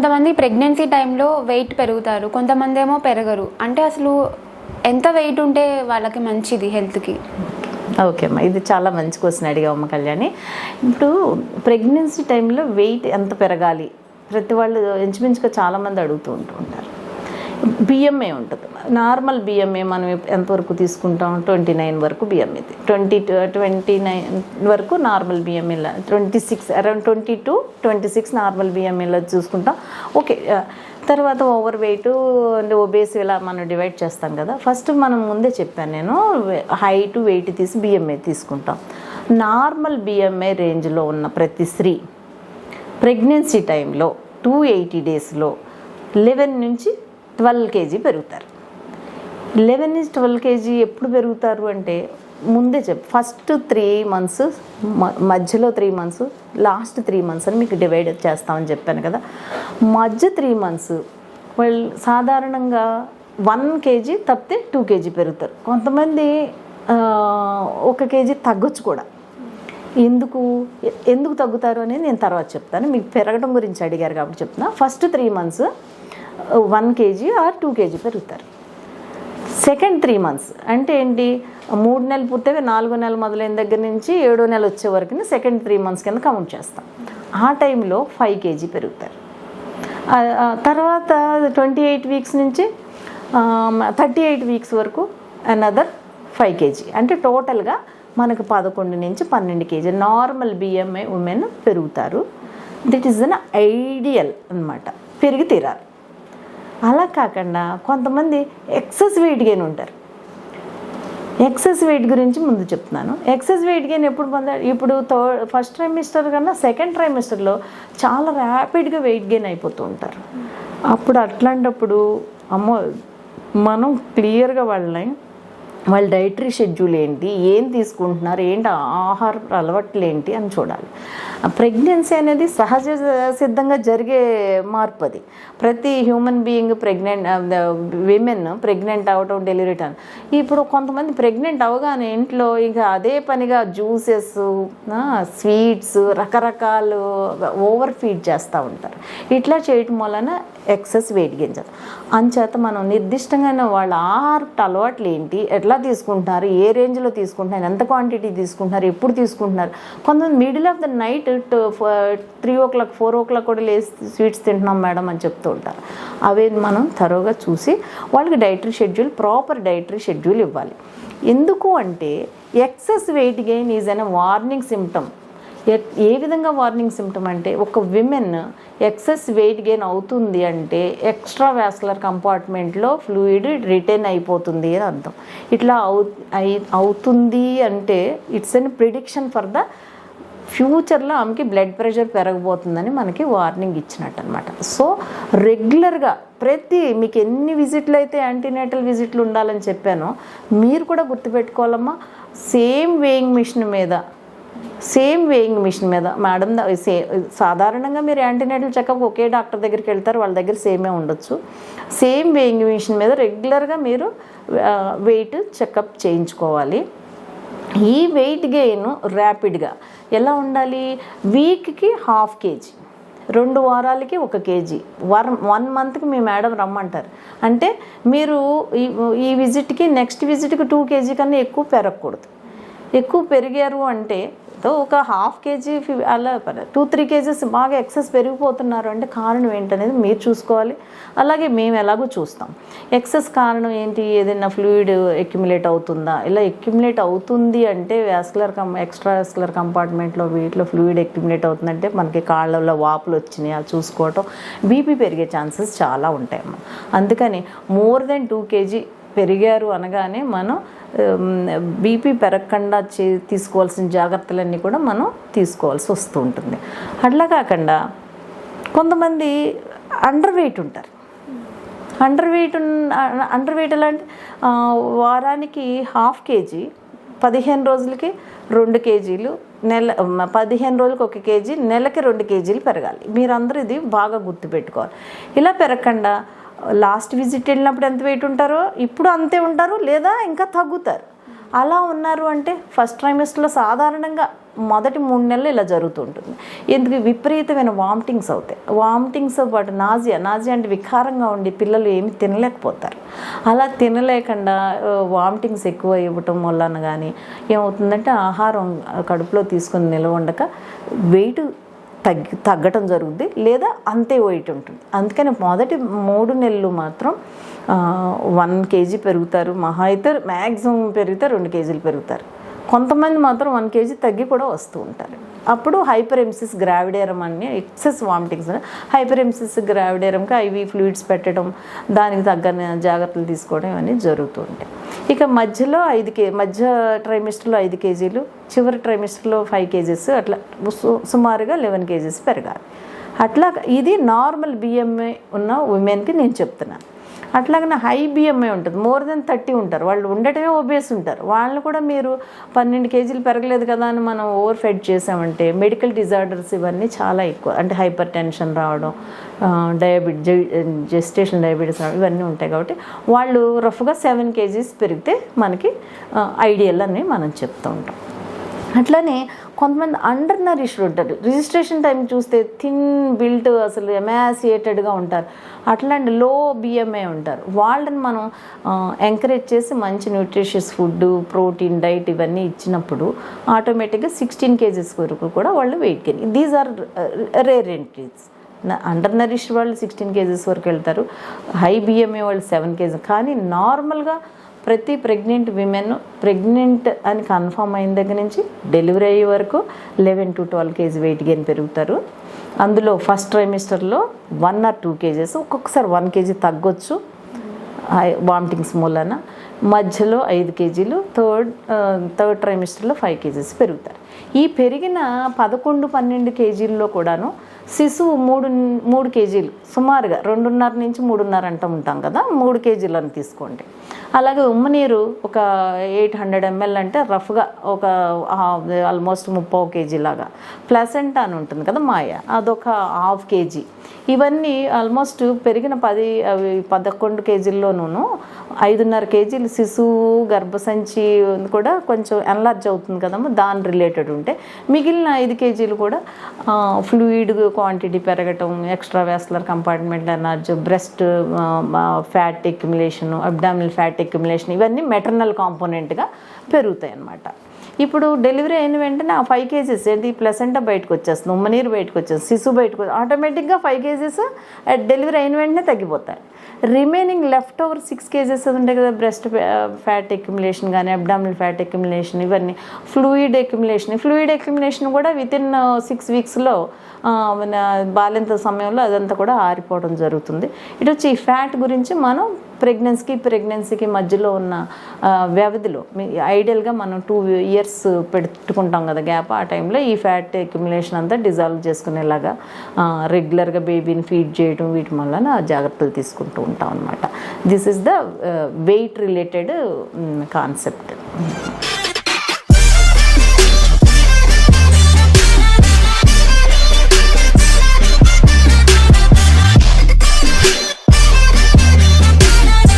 కొంతమంది ప్రెగ్నెన్సీ టైంలో వెయిట్ పెరుగుతారు, కొంతమంది ఏమో పెరగరు. అంటే అసలు ఎంత వెయిట్ ఉంటే వాళ్ళకి మంచిది హెల్త్కి? ఓకే అమ్మా, ఇది చాలా మంచి క్వశ్చన్ అడిగావమ్మ కళ్యాణి. ఇప్పుడు ప్రెగ్నెన్సీ టైంలో వెయిట్ ఎంత పెరగాలి ప్రతి వాళ్ళు ఇంచుమించుగా చాలామంది అడుగుతూ ఉంటారు. బిఎంఏ ఉంటుంది, నార్మల్ బిఎంఏ మనం ఎంతవరకు తీసుకుంటాం? 29 వరకు బిఎంఏ, 29 వరకు నార్మల్ బిఎంఏలో, 26 అరౌండ్ 22-26 నార్మల్ బిఎంఏలో చూసుకుంటాం. ఓకే, తర్వాత ఓవర్ వెయిట్ అండ్ ఒబేస్ ఇలా మనం డివైడ్ చేస్తాం కదా. ఫస్ట్ మనం ముందే చెప్పాను నేను, హైట్ వెయిట్ తీసి బిఎంఏ తీసుకుంటాం. నార్మల్ బిఎంఏ రేంజ్లో ఉన్న ప్రతి స్త్రీ ప్రెగ్నెన్సీ టైంలో 280 డేస్లో 11 నుంచి 12 kg పెరుగుతారు. 11 నుంచి 12 kg ఎప్పుడు పెరుగుతారు అంటే ముందే ఫస్ట్ 3 months, మధ్యలో 3 months, లాస్ట్ 3 months అని మీకు డివైడ్ చేస్తామని చెప్పాను కదా. మధ్య 3 months వాళ్ళు సాధారణంగా 1 kg తప్పితే 2 kg పెరుగుతారు. కొంతమంది 1 kg తగ్గొచ్చు కూడా. ఎందుకు తగ్గుతారు అనేది నేను తర్వాత చెప్తాను. మీకు పెరగడం గురించి అడిగారు కాబట్టి చెప్తున్నా. First 3 months 1 kg or 2 kg పెరుగుతారు. సెకండ్ 3 months అంటే ఏంటి? 3 నెలలు పూర్తయి 4వ నెల మొదలైన దగ్గర నుంచి 7వ నెల వచ్చే వరకు సెకండ్ 3 months కింద కౌంట్ చేస్తాం. ఆ టైంలో 5 kg పెరుగుతారు. తర్వాత 28 weeks నుంచి 38 weeks వరకు అనదర్ 5 kg. అంటే టోటల్గా మనకు 11 నుంచి 12 kg నార్మల్ బిఎంఐ ఉమెన్ పెరుగుతారు. దిట్ ఈస్ అన్ ఐడియల్ అనమాట, పెరిగి తీరాలి. అలా కాకుండా కొంతమంది ఎక్సెస్ వెయిట్ గెయిన్ ఉంటారు. ఎక్సెస్ వెయిట్ గురించి ముందు చెప్తున్నాను. ఎక్సెస్ వెయిట్ గెయిన్ ఎప్పుడు పొందారు? ఇప్పుడు ఫస్ట్ ట్రైమిస్టర్ కన్నా సెకండ్ ట్రైమిస్టర్లో చాలా ర్యాపిడ్గా వెయిట్ గెయిన్ అయిపోతూ ఉంటారు. అప్పుడు అట్లాంటప్పుడు మనం క్లియర్గా వాళ్ళ డైటరీ షెడ్యూల్ ఏంటి, ఏం తీసుకుంటున్నారు, ఏంటి ఆహార అలవాట్లు ఏంటి అని చూడాలి. ప్రెగ్నెన్సీ అనేది సహజ సిద్ధంగా జరిగే మార్పు. అది ప్రతి హ్యూమన్ బీయింగ్ విమెన్ ప్రెగ్నెంట్ అవటం, డెలివరీ టైం. ఇప్పుడు కొంతమంది ప్రెగ్నెంట్ అవగానే ఇంట్లో ఇక అదే పనిగా జ్యూసెస్, స్వీట్స్, రకరకాలు ఓవర్ ఫీడ్ చేస్తూ ఉంటారు. ఇట్లా చేయటం వలన ఎక్సెస్ వెయిట్ గెయిన్ చేస్తారు. అంచేత మనం నిర్దిష్టంగా వాళ్ళ ఆహార అలవాట్లు ఏంటి, ఎట్లా తీసుకుంటున్నారు, ఏ రేంజ్లో తీసుకుంటున్నారు, ఎంత క్వాంటిటీ తీసుకుంటున్నారు, ఎప్పుడు తీసుకుంటున్నారు. కొంతమంది middle of the night 3 o'clock 4 o'clock కూడా లేసి స్వీట్స్ తింటున్నాం మేడం అని చెప్తూ ఉంటారు. అవే మనం థరోగా చూసి వాళ్ళకి dietary schedule, proper dietary schedule ఇవ్వాలి. ఎందుకు అంటే excess weight gain is an warning symptom. ఏ విధంగా వార్నింగ్ సిమ్టమ్ అంటే, ఒక విమెన్ ఎక్సెస్ వెయిట్ గెయిన్ అవుతుంది అంటే ఎక్స్ట్రా వాస్కులర్ కంపార్ట్మెంట్లో ఫ్లూయిడ్ రిటైన్ అయిపోతుంది అని అర్థం. ఇట్లా అవుతుంది అంటే it's an prediction for the ఫ్యూచర్లో ఆమెకి బ్లడ్ ప్రెషర్ పెరగబోతుందని మనకి వార్నింగ్ ఇచ్చినట్టు అనమాట. సో రెగ్యులర్గా మీకు ఎన్ని విజిట్లు అయితే యాంటీనేటల్ విజిట్లు ఉండాలని చెప్పానో మీరు కూడా గుర్తుపెట్టుకోవాలమ్మా. సేమ్ వేయింగ్ మిషన్ మీద మేడం, సాధారణంగా మీరు యాంటీనేటల్ చెకప్ ఒకే డాక్టర్ దగ్గరికి వెళ్తారు, వాళ్ళ దగ్గర సేమే ఉండొచ్చు. సేమ్ వేయింగ్ మిషన్ మీద రెగ్యులర్గా మీరు వెయిట్ చెకప్ చేయించుకోవాలి. ఈ వెయిట్ గెయిన్ ర్యాపిడ్గా ఎలా ఉండాలి? వీక్కి 1/2 kg, 2 వారాలకి 1 kg, 1 monthకి మీ మేడం రమ్మంటారు. అంటే మీరు ఈ విజిట్కి నెక్స్ట్ విజిట్కి 2 kg కన్నా ఎక్కువ పెరగకూడదు. ఎక్కువ పెరిగారు అంటే ఒక 1/2 kg అలా 2-3 kgs బాగా ఎక్సెస్ పెరిగిపోతున్నారు అంటే కారణం ఏంటనేది మీరు చూసుకోవాలి. అలాగే మేము ఎలాగో చూస్తాం. ఎక్సెస్ కారణం ఏంటి? ఏదైనా ఫ్లూయిడ్ అక్యుములేట్ అవుతుందా? ఇలా అక్యుములేట్ అవుతుంది అంటే ఎక్స్ట్రా వాస్కులర్ కంపార్ట్మెంట్లో వీటిలో ఫ్లూయిడ్ అక్యుములేట్ అవుతుందంటే మనకి కాళ్ళలో వాపులు వచ్చినాయి, అది చూసుకోవటం. బీపీ పెరిగే ఛాన్సెస్ చాలా ఉంటాయమ్మా. అందుకని మోర్ దెన్ 2 kg పెరిగారు అనగానే మనం బీపీ పెరగకుండా తీసుకోవాల్సిన జాగ్రత్తలన్నీ కూడా మనం తీసుకోవాల్సి వస్తూ ఉంటుంది. అట్లా కాకుండా కొంతమంది అండర్ వెయిట్ ఉంటారు. అండర్ వెయిట్ ఎలా అంటే వారానికి 1/2 kg, 15 రోజులకి 2 kgలు, 15 రోజులకి 1 kg, నెలకి 2 kgలు పెరగాలి. మీరందరూ ఇది బాగా గుర్తుపెట్టుకోవాలి. ఇలా పెరగకుండా లాస్ట్ విజిట్ వెళ్ళినప్పుడు ఎంత వెయిట్ ఉంటారో ఇప్పుడు అంతే ఉంటారు, లేదా ఇంకా తగ్గుతారు. అలా ఉన్నారు అంటే ఫస్ట్ ట్రైమిస్టర్లో సాధారణంగా మొదటి 3 నెలలు ఇలా జరుగుతుంటుంది. ఎందుకు విపరీతమైన వామిటింగ్స్ అవుతాయి. వామిటింగ్స్తో పాటు నాజియా అంటే వికారంగా ఉండి పిల్లలు ఏమి తినలేకపోతారు. అలా తినలేకుండా వామిటింగ్స్ ఎక్కువ ఇవ్వటం వలన కానీ ఏమవుతుందంటే ఆహారం కడుపులో తీసుకొని నిలవ ఉండక వెయిట్ తగ్గటం జరుగుద్ది, లేదా అంతే వెయిట్ ఉంటుంది. అందుకని మొదటి 3 నెలలు మాత్రం 1 kg పెరుగుతారు, మహా అయితే మ్యాక్సిమం పెరిగితే 2 kgలు పెరుగుతారు. కొంతమంది మాత్రం 1 kg తగ్గి కూడా వస్తూ ఉంటారు. అప్పుడు హైపరెమ్సిస్ గ్రావిడేరం అని ఎక్సెస్ వామిటింగ్స్, హైపరెమ్సిస్ గ్రావిడేరంకి ఐవీ ఫ్లూయిడ్స్ పెట్టడం, దానికి తగ్గ జాగ్రత్తలు తీసుకోవడం ఇవన్నీ జరుగుతూ ఉంటాయి. ఇక మధ్యలో మధ్య ట్రైమిస్టర్లో 5 kgలు, చివరి ట్రైమిస్టర్లో 5 kgs, అట్లా సుమారుగా 11 kgs పెరగాలి. అట్లా ఇది నార్మల్ బిఎంఐ ఉన్న ఉమెన్కి నేను చెప్తున్నాను. అట్లాగనే హై బిఎంఐ ఉంటుంది, మోర్ దెన్ 30 ఉంటారు, వాళ్ళు ఉండటమే ఒబేస్ ఉంటారు. వాళ్ళు కూడా మీరు 12 kgలు పెరగలేదు కదా అని మనం ఓవర్ ఫెడ్ చేసామంటే మెడికల్ డిజార్డర్స్ ఇవన్నీ చాలా ఎక్కువ, అంటే హైపర్ టెన్షన్ రావడం, జెస్టేషన్ డయాబెటీస్ రావడం ఇవన్నీ ఉంటాయి. కాబట్టి వాళ్ళు రఫ్గా 7 kgs పెరిగితే మనకి ఐడియల్ అని మనం చెప్తూ ఉంటాం. అట్లనే కొంతమంది అండర్ నరిష్డ్ ఉంటారు. రిజిస్ట్రేషన్ టైం చూస్తే థిన్ బిల్ట్, అసలు ఎమాసియేటెడ్గా ఉంటారు. అట్లాంటి లో బిఎంఐ ఉంటారు. వాళ్ళని మనం ఎంకరేజ్ చేసి మంచి న్యూట్రిషియస్ ఫుడ్, ప్రోటీన్ డైట్ ఇవన్నీ ఇచ్చినప్పుడు ఆటోమేటిక్గా 16 kgs వరకు కూడా వాళ్ళు weight gain. These are rare entries. Undernourished వాళ్ళు 16 kgs వరకు వెళ్తారు, హై బిఎంఐ వాళ్ళు 7 kgs. కానీ నార్మల్గా ప్రతి ప్రెగ్నెంట్ విమెన్ ప్రెగ్నెంట్ అని కన్ఫర్మ్ అయిన దగ్గర నుంచి డెలివరీ అయ్యే వరకు 11 to 12 kg వెయిట్ గెయిన్ పెరుగుతారు. అందులో ఫస్ట్ ట్రైమిస్టర్లో 1 or 2 kgs, ఒక్కొక్కసారి 1 kg తగ్గొచ్చు వామిటింగ్స్ మూలన. మధ్యలో 5 kgలు, థర్డ్ ట్రైమిస్టర్లో 5 kgs పెరుగుతారు. ఈ పెరిగిన 11-12 kgల్లో కూడాను శిశువు 3 kgలు, సుమారుగా 2.5 నుంచి 3.5 అంటూ ఉంటాం కదా, 3 kgలు అని తీసుకోండి. అలాగే ఉమ్మనీరు ఒక 800 ml అంటే రఫ్గా ఒక ఆల్మోస్ట్ 30 kg లాగా. ప్లసెంటా అని ఉంటుంది కదా మాయ, అదొక 1/2 kg. ఇవన్నీ ఆల్మోస్ట్ పెరిగిన 11 kgల్లోనూ 5.5 kgలు శిశువు గర్భసంచి కూడా కొంచెం ఎన్లార్జ్ అవుతుంది కదమ్మా, దాని రిలేటెడ్ ఉంటే మిగిలిన 5 kgలు కూడా ఫ్లూయిడ్ క్వాంటిటీ పెరగటం, extra vascular compartment enlarge, breast fat accumulation, abdominal fat accumulation, ఇవన్నీ మెటర్నల్ కాంపోనెంట్గా పెరుగుతాయి అన్నమాట. ఇప్పుడు డెలివరీ అయిన వెంటనే ఆ 5 kgs ఏంటి ప్లసెంటా బయటకు వచ్చేస్తుంది, ఉమ్మనీరు బయటకు వచ్చేస్తుంది, శిశువు బయటకు ఆటోమేటిక్గా 5 kgs డెలివరీ అయిన వెంటనే తగ్గిపోతాయి. రిమైనింగ్ లెఫ్ట్ ఓవర్ 6 kgs ఉంటాయి కదా, బ్రెస్ట్ ఫ్యాట్ ఎక్యుములేషన్ కానీ, అబ్డామినల్ ఫ్యాట్ ఎక్యుములేషన్, ఇవన్నీ ఫ్లూయిడ్ ఎక్యుములేషన్ కూడా వితిన్ 6 weeksలో మన బాల్యంత సమయంలో అదంతా కూడా ఆరిపోవడం జరుగుతుంది. ఇటు వచ్చి ఈ ఫ్యాట్ గురించి మనం ప్రెగ్నెన్సీకి మధ్యలో ఉన్న వ్యవధిలో ఐడియల్గా మనం 2 years పెట్టుకుంటాం కదా గ్యాప్, ఆ టైంలో ఈ ఫ్యాట్ అక్యుములేషన్ అంతా డిజాల్వ్ చేసుకునేలాగా రెగ్యులర్గా బేబీని ఫీడ్ చేయడం, వీటి వల్ల జాగ్రత్తలు తీసుకుంటూ ఉంటాం అనమాట. This is the weight related concept.